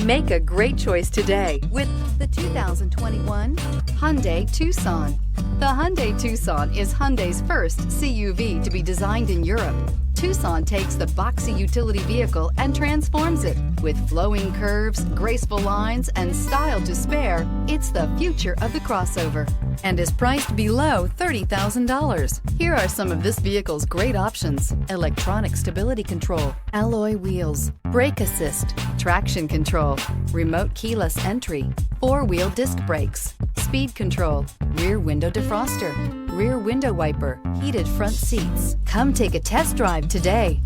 Make a great choice today with the 2021 Hyundai Tucson. The Hyundai Tucson is Hyundai's first CUV to be designed in Europe. Tucson takes the boxy utility vehicle and transforms it. With flowing curves, graceful lines, and style to spare, it's the future of the crossover and is priced below $30,000. Here are some of this vehicle's great options: electronic stability control, alloy wheels, brake assist, traction control, remote keyless entry, four-wheel disc brakes, speed control, rear window defroster, rear window wiper, heated front seats. Come take a test drive today.